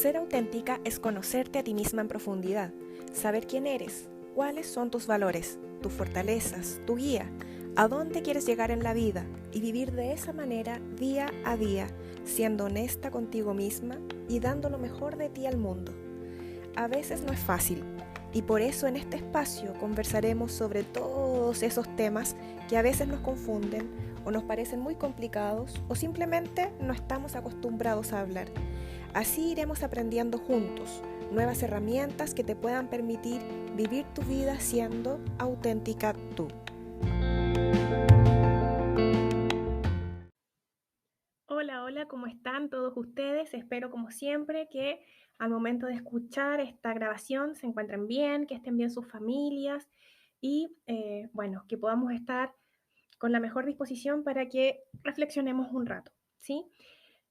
Ser auténtica es conocerte a ti misma en profundidad, saber quién eres, cuáles son tus valores, tus fortalezas, tu guía, a dónde quieres llegar en la vida y vivir de esa manera día a día, siendo honesta contigo misma y dando lo mejor de ti al mundo. A veces no es fácil y por eso en este espacio conversaremos sobre todos esos temas que a veces nos confunden o nos parecen muy complicados o simplemente no estamos acostumbrados a hablar. Así iremos aprendiendo juntos nuevas herramientas que te puedan permitir vivir tu vida siendo auténtica tú. Hola, ¿cómo están todos ustedes? Espero como siempre que al momento de escuchar esta grabación se encuentren bien, que estén bien sus familias y que podamos estar con la mejor disposición para que reflexionemos un rato, ¿sí?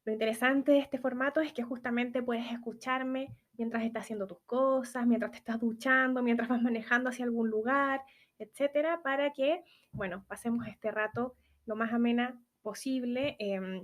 Lo interesante de este formato es que justamente puedes escucharme mientras estás haciendo tus cosas, mientras te estás duchando, mientras vas manejando hacia algún lugar, etcétera, para que, pasemos este rato lo más amena posible,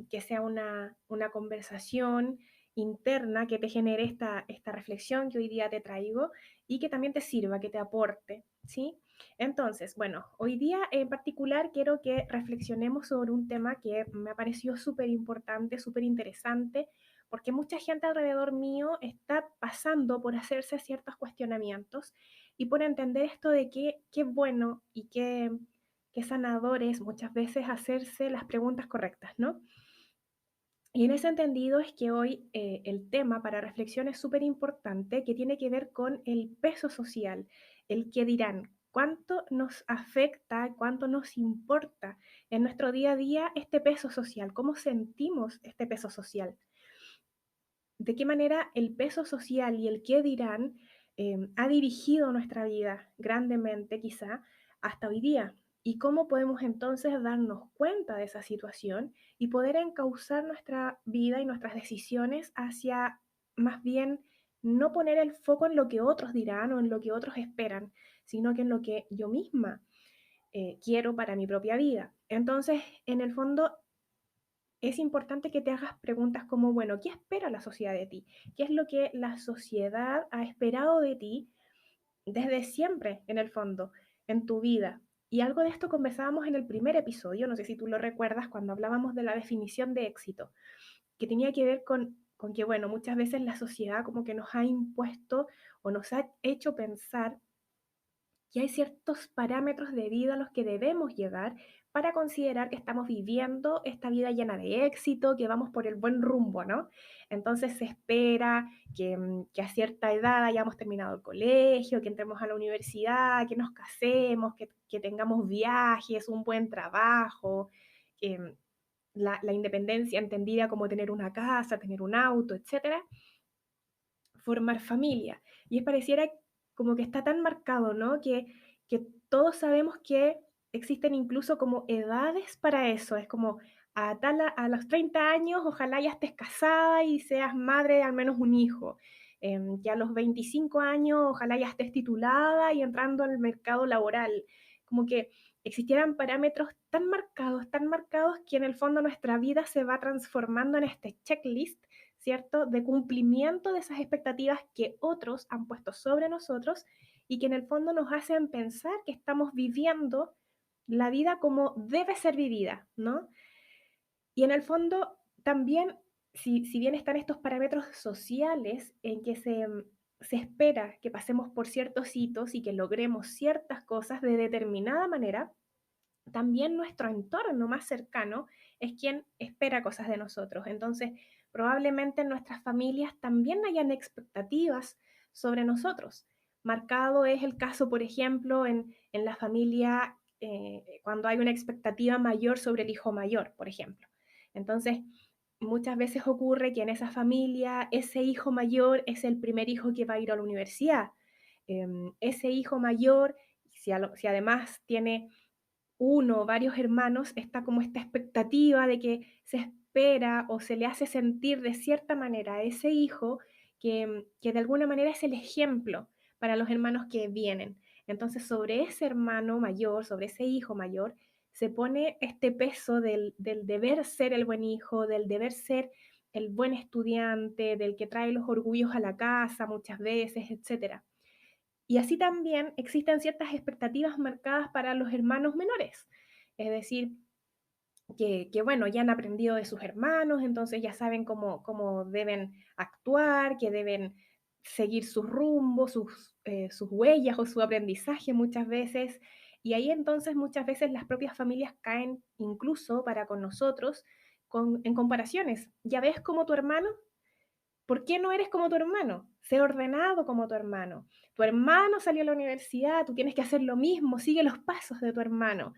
que sea una conversación interna que te genere esta reflexión que hoy día te traigo y que también te sirva, que te aporte, ¿sí? Entonces, hoy día en particular quiero que reflexionemos sobre un tema que me ha parecido súper importante, súper interesante, porque mucha gente alrededor mío está pasando por hacerse ciertos cuestionamientos y por entender esto de qué bueno y qué sanador es muchas veces hacerse las preguntas correctas, ¿no? Y en ese entendido es que hoy el tema para reflexión es súper importante, que tiene que ver con el peso social, el qué dirán, cuánto nos afecta, cuánto nos importa en nuestro día a día este peso social, cómo sentimos este peso social, de qué manera el peso social y el qué dirán ha dirigido nuestra vida grandemente quizá hasta hoy día. Y cómo podemos entonces darnos cuenta de esa situación y poder encauzar nuestra vida y nuestras decisiones hacia más bien no poner el foco en lo que otros dirán o en lo que otros esperan, sino que en lo que yo misma quiero para mi propia vida. Entonces, en el fondo, es importante que te hagas preguntas como, bueno, ¿qué espera la sociedad de ti? ¿Qué es lo que la sociedad ha esperado de ti desde siempre, en el fondo, en tu vida? Y algo de esto conversábamos en el primer episodio, no sé si tú lo recuerdas, cuando hablábamos de la definición de éxito, que tenía que ver con que, muchas veces la sociedad como que nos ha impuesto o nos ha hecho pensar que hay ciertos parámetros de vida a los que debemos llegar para considerar que estamos viviendo esta vida llena de éxito, que vamos por el buen rumbo, ¿no? Entonces se espera que a cierta edad hayamos terminado el colegio, que entremos a la universidad, que nos casemos, que tengamos viajes, un buen trabajo, la independencia entendida como tener una casa, tener un auto, etcétera, formar familia. Y es pareciera como que está tan marcado, ¿no? Que todos sabemos que existen incluso como edades para eso. Es como a los 30 años, ojalá ya estés casada y seas madre de al menos un hijo. Que a los 25 años, ojalá ya estés titulada y entrando al mercado laboral. Como que existieran parámetros tan marcados que en el fondo nuestra vida se va transformando en este checklist, ¿cierto? De cumplimiento de esas expectativas que otros han puesto sobre nosotros y que en el fondo nos hacen pensar que estamos viviendo la vida como debe ser vivida, ¿no? Y en el fondo también, si bien están estos parámetros sociales en que se espera que pasemos por ciertos hitos y que logremos ciertas cosas de determinada manera, también nuestro entorno más cercano es quien espera cosas de nosotros. Entonces, probablemente en nuestras familias también hayan expectativas sobre nosotros. Marcado es el caso, por ejemplo, en la familia, cuando hay una expectativa mayor sobre el hijo mayor, por ejemplo. Entonces, muchas veces ocurre que en esa familia ese hijo mayor es el primer hijo que va a ir a la universidad. Ese hijo mayor, si además tiene uno o varios hermanos, está como esta expectativa de que se espera o se le hace sentir de cierta manera a ese hijo que de alguna manera es el ejemplo para los hermanos que vienen. Entonces, sobre ese hermano mayor, sobre ese hijo mayor, se pone este peso del deber ser el buen hijo, del deber ser el buen estudiante, del que trae los orgullos a la casa muchas veces, etcétera. Y así también existen ciertas expectativas marcadas para los hermanos menores. Es decir, bueno, ya han aprendido de sus hermanos, entonces ya saben cómo deben actuar, que deben seguir sus rumbos, sus huellas o su aprendizaje muchas veces. Y ahí entonces muchas veces las propias familias caen incluso para con nosotros en comparaciones. ¿Ya ves como tu hermano? ¿Por qué no eres como tu hermano? Sé ordenado como tu hermano. Tu hermano salió a la universidad, tú tienes que hacer lo mismo, sigue los pasos de tu hermano.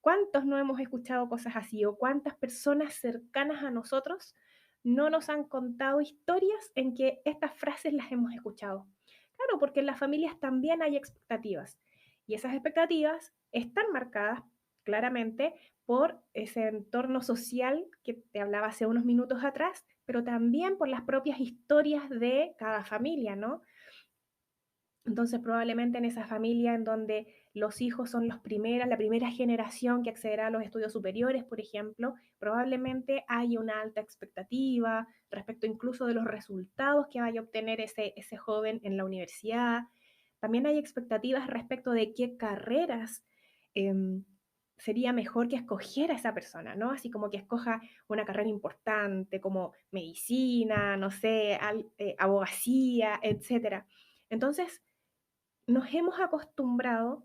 ¿Cuántos no hemos escuchado cosas así? ¿O cuántas personas cercanas a nosotros no nos han contado historias en que estas frases las hemos escuchado? Claro, porque en las familias también hay expectativas. Y esas expectativas están marcadas claramente por ese entorno social que te hablaba hace unos minutos atrás, pero también por las propias historias de cada familia, ¿no? Entonces, probablemente en esa familia en donde los hijos son la primera generación que accederá a los estudios superiores, por ejemplo, probablemente hay una alta expectativa respecto incluso de los resultados que vaya a obtener ese joven en la universidad. También hay expectativas respecto de qué carreras em, sería mejor que escogiera esa persona, ¿no? Así como que escoja una carrera importante como medicina, no sé, abogacía, etcétera. Entonces, nos hemos acostumbrado,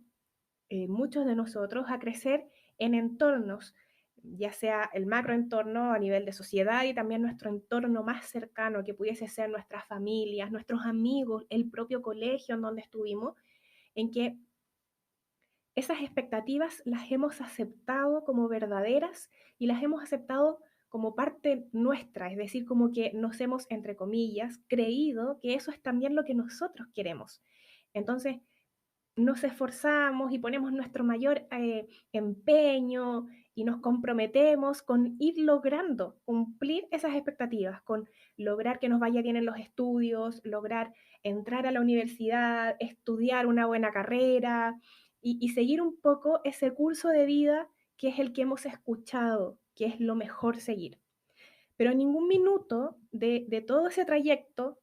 muchos de nosotros, a crecer en entornos, ya sea el macroentorno a nivel de sociedad y también nuestro entorno más cercano, que pudiese ser nuestras familias, nuestros amigos, el propio colegio en donde estuvimos, en que esas expectativas las hemos aceptado como verdaderas y las hemos aceptado como parte nuestra, es decir, como que nos hemos, entre comillas, creído que eso es también lo que nosotros queremos. Entonces, nos esforzamos y ponemos nuestro mayor empeño y nos comprometemos con ir logrando cumplir esas expectativas, con lograr que nos vaya bien en los estudios, lograr entrar a la universidad, estudiar una buena carrera y seguir un poco ese curso de vida que es el que hemos escuchado, que es lo mejor seguir. Pero en ningún minuto de todo ese trayecto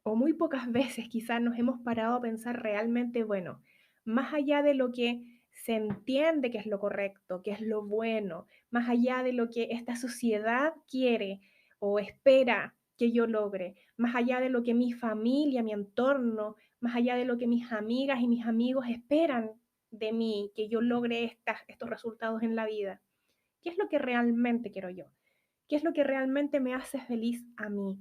o muy pocas veces quizás nos hemos parado a pensar realmente, bueno, más allá de lo que se entiende que es lo correcto, que es lo bueno, más allá de lo que esta sociedad quiere o espera que yo logre, más allá de lo que mi familia, mi entorno, más allá de lo que mis amigas y mis amigos esperan de mí, que yo logre estos resultados en la vida. ¿Qué es lo que realmente quiero yo? ¿Qué es lo que realmente me hace feliz a mí?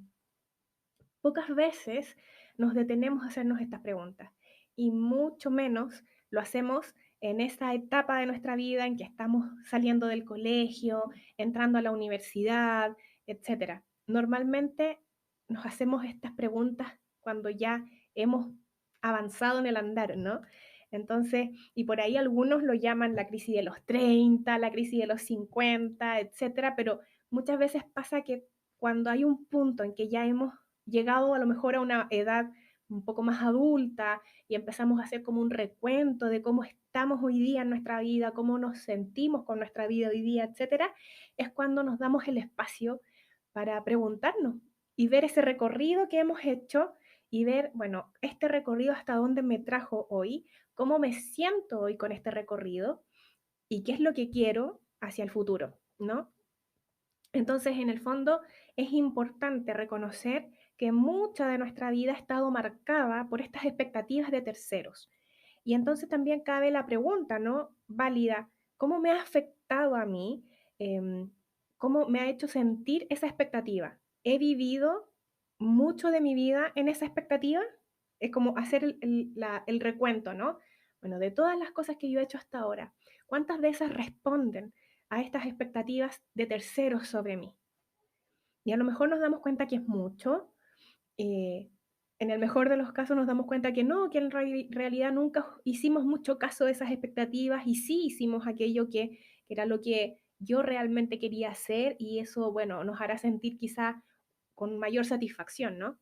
Pocas veces nos detenemos a hacernos estas preguntas y mucho menos lo hacemos en esa etapa de nuestra vida en que estamos saliendo del colegio, entrando a la universidad, etcétera. Normalmente nos hacemos estas preguntas cuando ya hemos avanzado en el andar, ¿no? Entonces, y por ahí algunos lo llaman la crisis de los 30, la crisis de los 50, etcétera, pero muchas veces pasa que cuando hay un punto en que ya hemos llegado a lo mejor a una edad un poco más adulta y empezamos a hacer como un recuento de cómo estamos hoy día en nuestra vida, cómo nos sentimos con nuestra vida hoy día, etcétera, es cuando nos damos el espacio para preguntarnos y ver ese recorrido que hemos hecho y ver, bueno, este recorrido hasta dónde me trajo hoy, cómo me siento hoy con este recorrido y qué es lo que quiero hacia el futuro, ¿no? Entonces, en el fondo, es importante reconocer que mucha de nuestra vida ha estado marcada por estas expectativas de terceros. Y entonces también cabe la pregunta, ¿no? Válida, ¿cómo me ha afectado a mí? Em, ¿Cómo me ha hecho sentir esa expectativa? ¿He vivido mucho de mi vida en esa expectativa? Es como hacer el recuento, ¿no? Bueno, de todas las cosas que yo he hecho hasta ahora, ¿cuántas de esas responden a estas expectativas de terceros sobre mí? Y a lo mejor nos damos cuenta que es mucho. eh, en el mejor de los casos nos damos cuenta que no, que en realidad nunca hicimos mucho caso de esas expectativas y sí hicimos aquello que era lo que yo realmente quería hacer y eso, bueno, nos hará sentir quizá con mayor satisfacción, ¿no?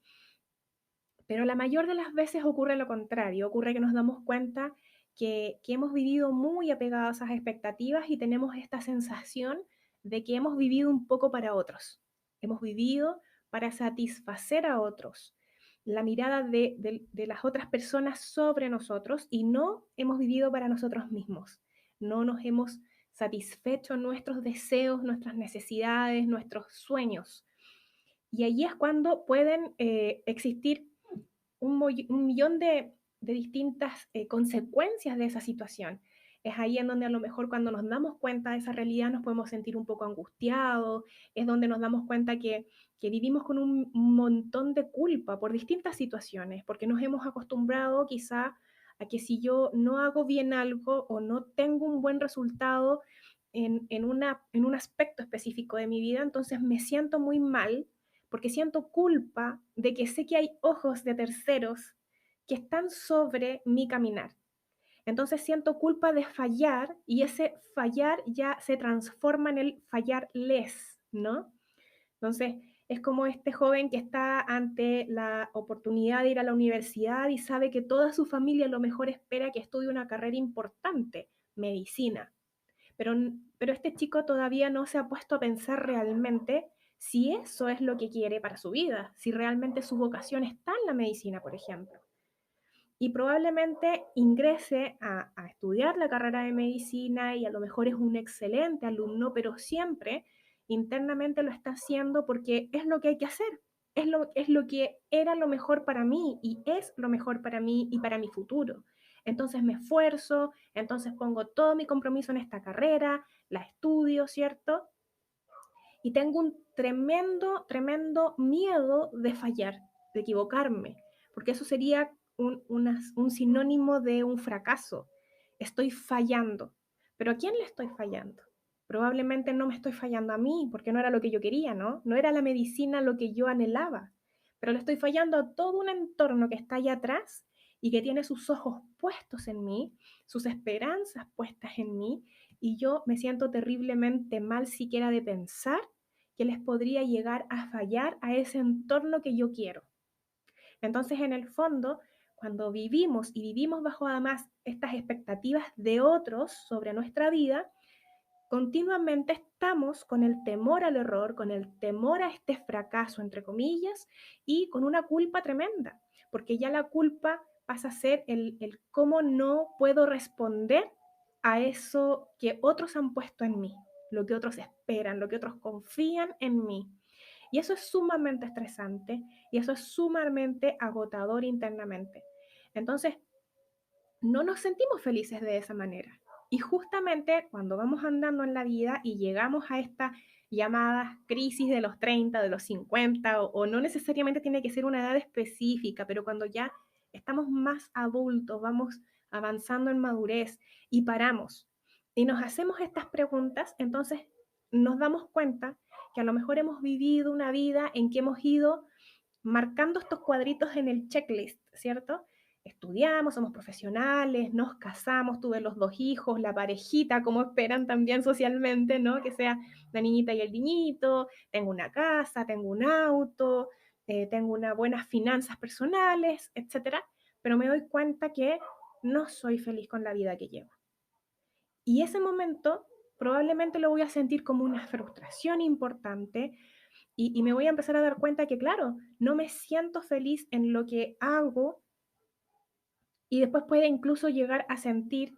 Pero la mayor de las veces ocurre lo contrario, ocurre que nos damos cuenta que hemos vivido muy apegados a esas expectativas y tenemos esta sensación de que hemos vivido un poco para otros. hemos vivido para satisfacer a otros, la mirada de las otras personas sobre nosotros y no hemos vivido para nosotros mismos. No nos hemos satisfecho nuestros deseos, nuestras necesidades, nuestros sueños. Y allí es cuando pueden existir un millón de distintas consecuencias de esa situación. Es ahí en donde a lo mejor cuando nos damos cuenta de esa realidad nos podemos sentir un poco angustiados, es donde nos damos cuenta que vivimos con un montón de culpa por distintas situaciones, porque nos hemos acostumbrado quizá a que si yo no hago bien algo o no tengo un buen resultado en un aspecto específico de mi vida, entonces me siento muy mal porque siento culpa de que sé que hay ojos de terceros que están sobre mi caminar. Entonces siento culpa de fallar y ese fallar ya se transforma en el fallarles, ¿no? Entonces es como este joven que está ante la oportunidad de ir a la universidad y sabe que toda su familia a lo mejor espera que estudie una carrera importante, medicina. Pero, pero este chico todavía no se ha puesto a pensar realmente si eso es lo que quiere para su vida, si realmente su vocación está en la medicina, por ejemplo. Y probablemente ingrese a estudiar la carrera de medicina y a lo mejor es un excelente alumno, pero siempre internamente lo está haciendo porque es lo que hay que hacer, es lo que era lo mejor para mí y es lo mejor para mí y para mi futuro. Entonces me esfuerzo, entonces pongo todo mi compromiso en esta carrera, la estudio, ¿cierto? Y tengo un tremendo miedo de fallar, de equivocarme, porque eso sería un sinónimo de un fracaso. Estoy fallando. ¿Pero a quién le estoy fallando? Probablemente no me estoy fallando a mí, porque no era lo que yo quería, ¿no? No era la medicina lo que yo anhelaba, pero le estoy fallando a todo un entorno que está allá atrás y que tiene sus ojos puestos en mí, sus esperanzas puestas en mí, y yo me siento terriblemente mal siquiera de pensar que les podría llegar a fallar a ese entorno que yo quiero. Entonces, en el fondo, cuando vivimos y vivimos bajo además estas expectativas de otros sobre nuestra vida, continuamente estamos con el temor al error, con el temor a este fracaso, entre comillas, y con una culpa tremenda, porque ya la culpa pasa a ser el cómo no puedo responder a eso que otros han puesto en mí, lo que otros esperan, lo que otros confían en mí. Y eso es sumamente estresante y eso es sumamente agotador internamente. Entonces, no nos sentimos felices de esa manera. Y justamente cuando vamos andando en la vida y llegamos a esta llamadas crisis de los 30, de los 50, o no necesariamente tiene que ser una edad específica, pero cuando ya estamos más adultos, vamos avanzando en madurez y paramos y nos hacemos estas preguntas, entonces nos damos cuenta que a lo mejor hemos vivido una vida en que hemos ido marcando estos cuadritos en el checklist, ¿cierto? Estudiamos, somos profesionales, nos casamos, tuve los dos hijos, la parejita, como esperan también socialmente, ¿no? Que sea la niñita y el niñito, tengo una casa, tengo un auto, tengo unas buenas finanzas personales, etcétera, pero me doy cuenta que no soy feliz con la vida que llevo. Y ese momento probablemente lo voy a sentir como una frustración importante, y me voy a empezar a dar cuenta que, claro, no me siento feliz en lo que hago y después puede incluso llegar a sentir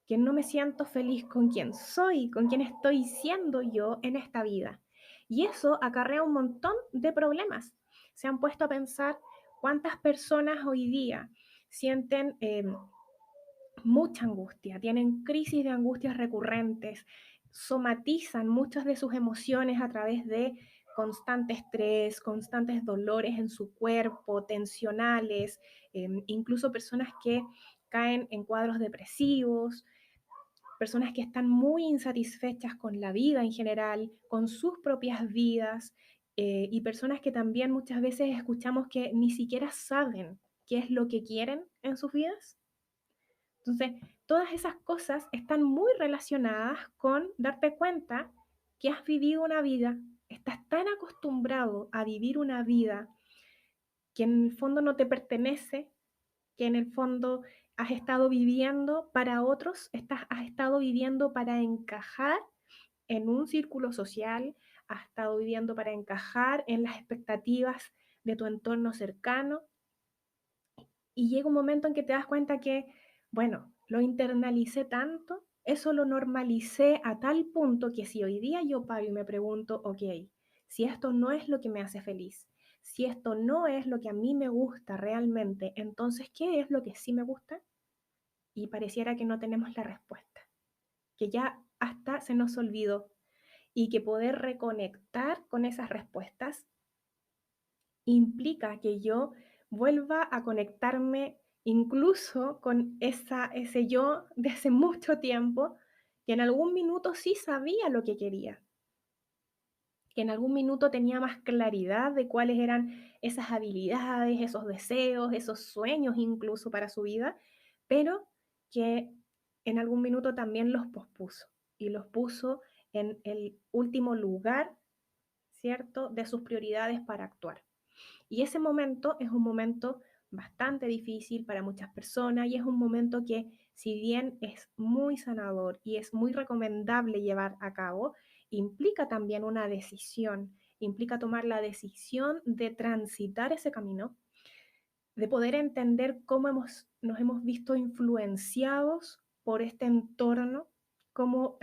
que no me siento feliz con quien soy, con quien estoy siendo yo en esta vida. Y eso acarrea un montón de problemas. Se han puesto a pensar cuántas personas hoy día sienten mucha angustia, tienen crisis de angustias recurrentes, somatizan muchas de sus emociones a través de constante estrés, constantes dolores en su cuerpo, tensionales, incluso personas que caen en cuadros depresivos, personas que están muy insatisfechas con la vida en general, con sus propias vidas, y personas que también muchas veces escuchamos que ni siquiera saben qué es lo que quieren en sus vidas. Entonces, todas esas cosas están muy relacionadas con darte cuenta que has vivido una vida, estás tan acostumbrado a vivir una vida que en el fondo no te pertenece, que en el fondo has estado viviendo para otros, has estado viviendo para encajar en un círculo social, has estado viviendo para encajar en las expectativas de tu entorno cercano y llega un momento en que te das cuenta que, bueno, lo internalicé tanto, eso lo normalicé a tal punto que si hoy día yo paro y me pregunto, ok, si esto no es lo que me hace feliz, si esto no es lo que a mí me gusta realmente, entonces, ¿qué es lo que sí me gusta? Y pareciera que no tenemos la respuesta, que ya hasta se nos olvidó y que poder reconectar con esas respuestas implica que yo vuelva a conectarme incluso con ese yo de hace mucho tiempo, que en algún minuto sí sabía lo que quería, que en algún minuto tenía más claridad de cuáles eran esas habilidades, esos deseos, esos sueños incluso para su vida, pero que en algún minuto también los pospuso y los puso en el último lugar, ¿cierto?, de sus prioridades para actuar. Y ese momento es un momento bastante difícil para muchas personas y es un momento que, si bien es muy sanador y es muy recomendable llevar a cabo, implica también una decisión, implica tomar la decisión de transitar ese camino, de poder entender cómo nos hemos visto influenciados por este entorno, cómo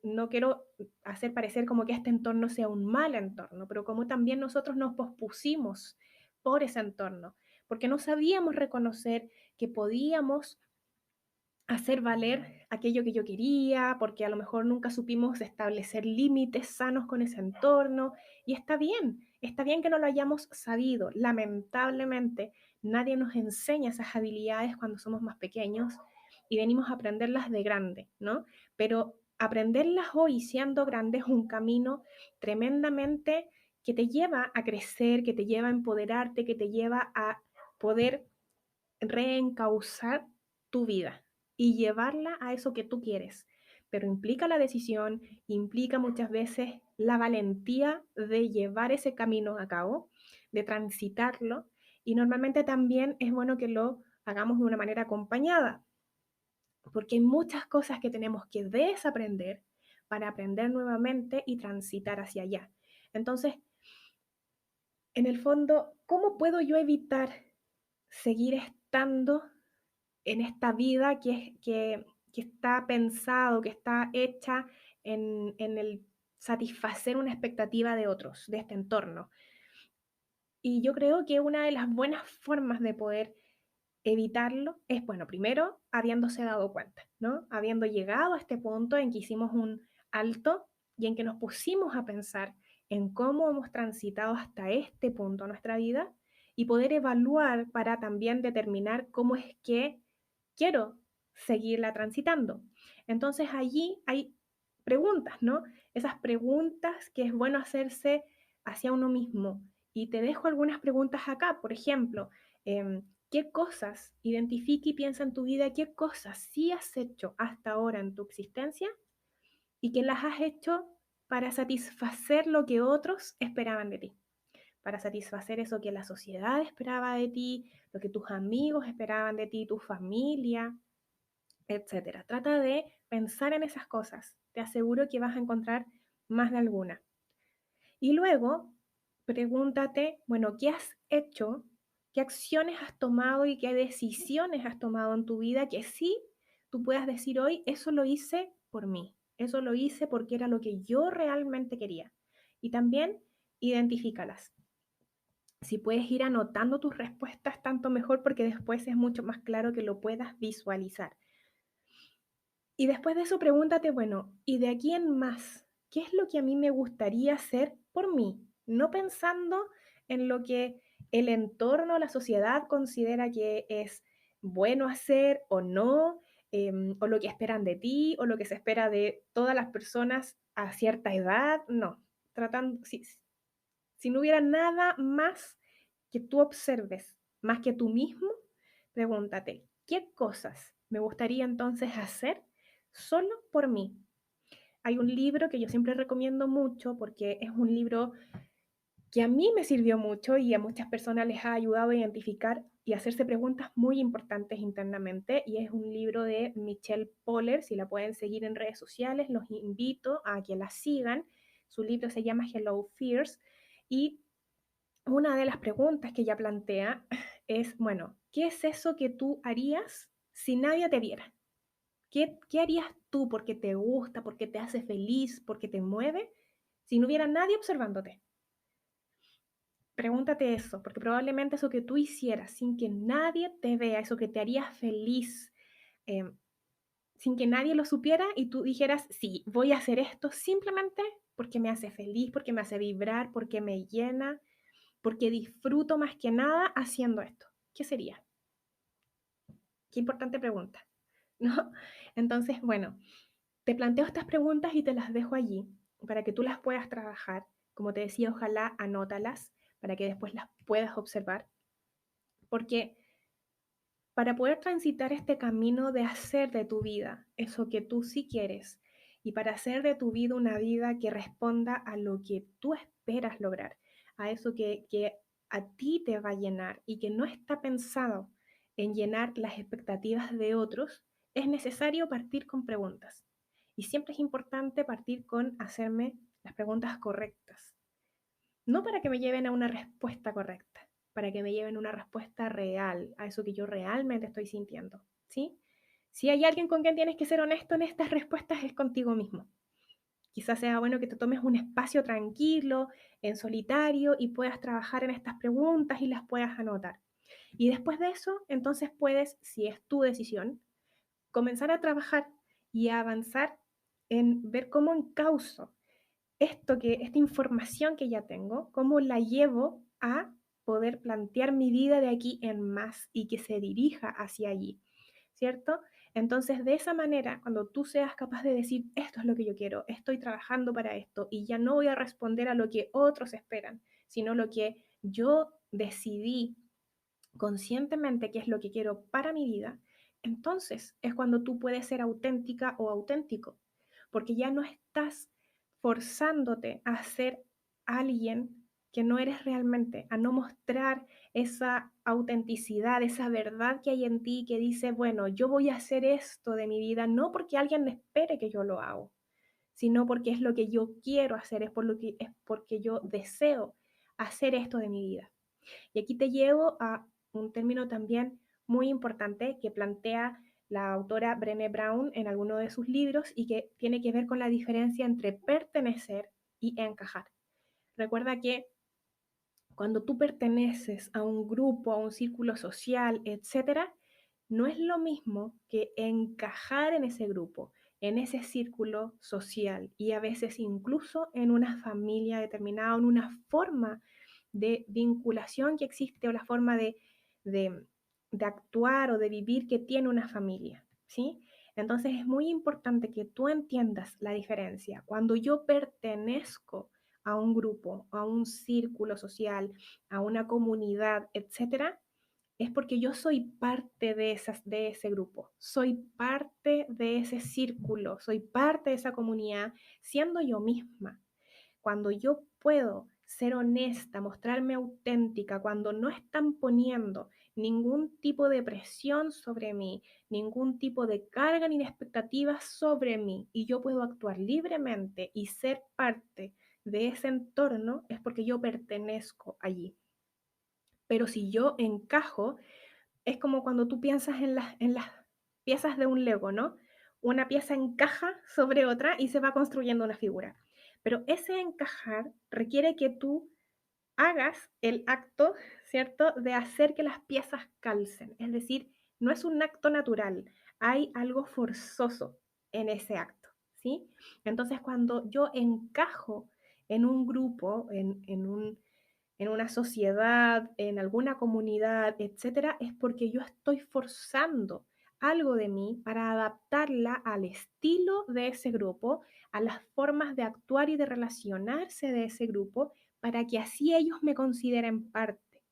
no quiero hacer parecer como que este entorno sea un mal entorno, pero como también nosotros nos pospusimos por ese entorno, porque no sabíamos reconocer que podíamos hacer valer aquello que yo quería, porque a lo mejor nunca supimos establecer límites sanos con ese entorno, y está bien que no lo hayamos sabido. Lamentablemente, nadie nos enseña esas habilidades cuando somos más pequeños y venimos a aprenderlas de grande, ¿no? Pero aprenderlas hoy siendo grande es un camino tremendamente que te lleva a crecer, que te lleva a empoderarte, que te lleva a poder reencauzar tu vida y llevarla a eso que tú quieres. Pero implica la decisión, implica muchas veces la valentía de llevar ese camino a cabo, de transitarlo, y normalmente también es bueno que lo hagamos de una manera acompañada, porque hay muchas cosas que tenemos que desaprender para aprender nuevamente y transitar hacia allá. Entonces, en el fondo, ¿cómo puedo yo evitar seguir estando en esta vida que está pensado, que está hecha en el satisfacer una expectativa de otros, de este entorno? Y yo creo que una de las buenas formas de poder evitarlo es, bueno, primero habiéndose dado cuenta, ¿no? Habiendo llegado a este punto en que hicimos un alto y en que nos pusimos a pensar en cómo hemos transitado hasta este punto de nuestra vida y poder evaluar para también determinar cómo es que quiero seguirla transitando. Entonces allí hay preguntas, ¿no? Esas preguntas que es bueno hacerse hacia uno mismo. Y te dejo algunas preguntas acá, por ejemplo, ¿qué cosas, identifica y piensa en tu vida, qué cosas sí has hecho hasta ahora en tu existencia y que las has hecho para satisfacer lo que otros esperaban de ti? Para satisfacer eso que la sociedad esperaba de ti, lo que tus amigos esperaban de ti, tu familia, etcétera. Trata de pensar en esas cosas. Te aseguro que vas a encontrar más de alguna. Y luego, pregúntate, bueno, ¿qué has hecho? ¿Qué acciones has tomado y qué decisiones has tomado en tu vida que sí tú puedas decir hoy, eso lo hice por mí, eso lo hice porque era lo que yo realmente quería? Y también identifícalas. Si puedes ir anotando tus respuestas, tanto mejor, porque después es mucho más claro que lo puedas visualizar. Y después de eso pregúntate, bueno, ¿y de aquí en más? ¿Qué es lo que a mí me gustaría hacer por mí? No pensando en lo que el entorno, la sociedad considera que es bueno hacer o no, o lo que esperan de ti, o lo que se espera de todas las personas a cierta edad. No, tratando, si no hubiera nada más que tú observes, más que tú mismo, pregúntate, ¿qué cosas me gustaría entonces hacer solo por mí? Hay un libro que yo siempre recomiendo mucho porque es un libro que a mí me sirvió mucho y a muchas personas les ha ayudado a identificar y hacerse preguntas muy importantes internamente, y es un libro de Michelle Poller. Si la pueden seguir en redes sociales, los invito a que la sigan. Su libro se llama Hello Fears, y una de las preguntas que ella plantea es, bueno, ¿qué es eso que tú harías si nadie te viera? ¿Qué harías tú porque te gusta, porque te hace feliz, porque te mueve, si no hubiera nadie observándote? Pregúntate eso, porque probablemente eso que tú hicieras sin que nadie te vea, eso que te haría feliz, eh, sin que nadie lo supiera y tú dijeras, sí, voy a hacer esto simplemente porque me hace feliz, porque me hace vibrar, porque me llena, porque disfruto más que nada haciendo esto. ¿Qué sería? Qué importante pregunta, ¿no? Entonces, bueno, te planteo estas preguntas y te las dejo allí para que tú las puedas trabajar. Como te decía, ojalá anótalas para que después las puedas observar, porque para poder transitar este camino de hacer de tu vida eso que tú sí quieres, y para hacer de tu vida una vida que responda a lo que tú esperas lograr, a eso que a ti te va a llenar y que no está pensado en llenar las expectativas de otros, es necesario partir con preguntas. Y siempre es importante partir con hacerme las preguntas correctas. No para que me lleven a una respuesta correcta, para que me lleven a una respuesta real, a eso que yo realmente estoy sintiendo, ¿sí? Si hay alguien con quien tienes que ser honesto en estas respuestas, es contigo mismo. Quizás sea bueno que te tomes un espacio tranquilo, en solitario, y puedas trabajar en estas preguntas y las puedas anotar. Y después de eso, entonces puedes, si es tu decisión, comenzar a trabajar y a avanzar en ver cómo encauzo esta información que ya tengo, cómo la llevo a poder plantear mi vida de aquí en más y que se dirija hacia allí, ¿cierto? Entonces, de esa manera, cuando tú seas capaz de decir, esto es lo que yo quiero, estoy trabajando para esto y ya no voy a responder a lo que otros esperan, sino lo que yo decidí conscientemente que es lo que quiero para mi vida, entonces es cuando tú puedes ser auténtica o auténtico, porque ya no estás forzándote a ser alguien que no eres realmente, a no mostrar esa autenticidad, esa verdad que hay en ti que dice, bueno, yo voy a hacer esto de mi vida, no porque alguien espere que yo lo haga, sino porque es lo que yo quiero hacer, es porque yo deseo hacer esto de mi vida. Y aquí te llevo a un término también muy importante que plantea la autora Brené Brown en alguno de sus libros y que tiene que ver con la diferencia entre pertenecer y encajar. Recuerda que cuando tú perteneces a un grupo, a un círculo social, etcétera, no es lo mismo que encajar en ese grupo, en ese círculo social, y a veces incluso en una familia determinada, en una forma de vinculación que existe, o la forma de, de actuar o de vivir que tiene una familia, ¿sí? Entonces es muy importante que tú entiendas la diferencia. Cuando yo pertenezco a un grupo, a un círculo social, a una comunidad, etcétera, es porque yo soy parte de ese grupo, soy parte de ese círculo, soy parte de esa comunidad, siendo yo misma. Cuando yo puedo ser honesta, mostrarme auténtica, cuando no están poniendo ningún tipo de presión sobre mí, ningún tipo de carga ni de expectativas sobre mí, y yo puedo actuar libremente y ser parte de ese entorno, es porque yo pertenezco allí. Pero si yo encajo, es como cuando tú piensas en las piezas de un Lego, ¿no? Una pieza encaja sobre otra y se va construyendo una figura. Pero ese encajar requiere que tú hagas el acto, ¿cierto?, de hacer que las piezas calcen. Es decir, no es un acto natural, hay algo forzoso en ese acto, ¿sí? Entonces, cuando yo encajo en un grupo, en una sociedad, en alguna comunidad, etcétera, es porque yo estoy forzando algo de mí para adaptarla al estilo de ese grupo, a las formas de actuar y de relacionarse de ese grupo, para que así ellos me consideren parte.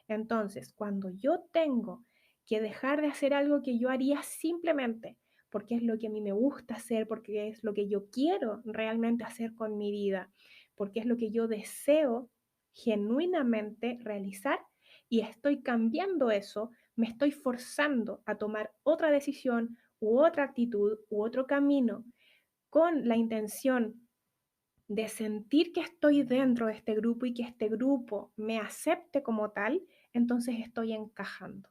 Entonces, cuando yo tengo que dejar de hacer algo que yo haría simplemente porque es lo que a mí me gusta hacer, porque es lo que yo quiero realmente hacer con mi vida, porque es lo que yo deseo, genuinamente realizar y estoy cambiando eso, me estoy forzando a tomar otra decisión u otra actitud u otro camino con la intención de sentir que estoy dentro de este grupo y que este grupo me acepte como tal, entonces estoy encajando.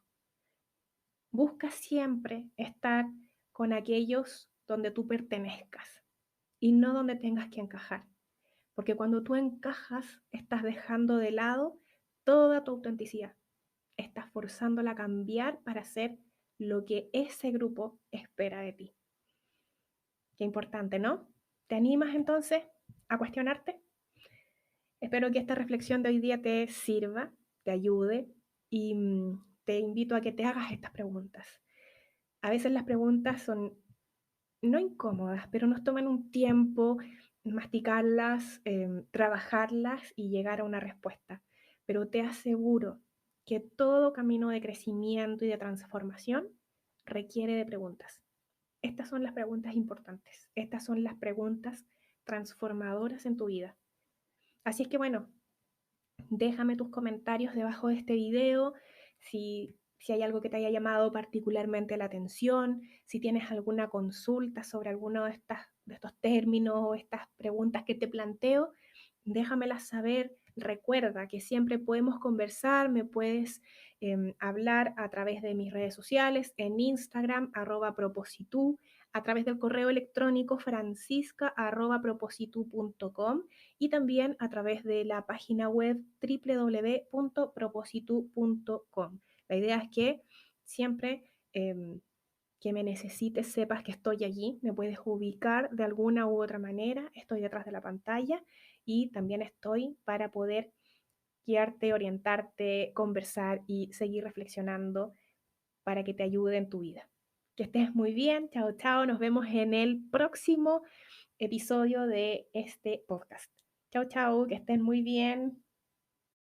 Busca siempre estar con aquellos donde tú pertenezcas y no donde tengas que encajar. Porque cuando tú encajas, estás dejando de lado toda tu autenticidad. Estás forzándola a cambiar para hacer lo que ese grupo espera de ti. Qué importante, ¿no? ¿Te animas entonces a cuestionarte? Espero que esta reflexión de hoy día te sirva, te ayude y te invito a que te hagas estas preguntas. A veces las preguntas son no incómodas, pero nos toman un tiempo masticarlas, trabajarlas y llegar a una respuesta. Pero te aseguro que todo camino de crecimiento y de transformación requiere de preguntas. Estas son las preguntas importantes, estas son las preguntas transformadoras en tu vida. Así es que bueno, déjame tus comentarios debajo de este video, si hay algo que te haya llamado particularmente la atención, si tienes alguna consulta sobre alguno de estos términos o estas preguntas que te planteo, déjamelas saber. Recuerda que siempre podemos conversar, me puedes hablar a través de mis redes sociales, en Instagram, @propositú, a través del correo electrónico francisca@propositu.com y también a través de la página web www.propositu.com. La idea es que siempre que me necesites sepas que estoy allí, me puedes ubicar de alguna u otra manera, estoy detrás de la pantalla y también estoy para poder guiarte, orientarte, conversar y seguir reflexionando para que te ayude en tu vida. Que estés muy bien, chao, chao, nos vemos en el próximo episodio de este podcast. Chao, chao, que estén muy bien.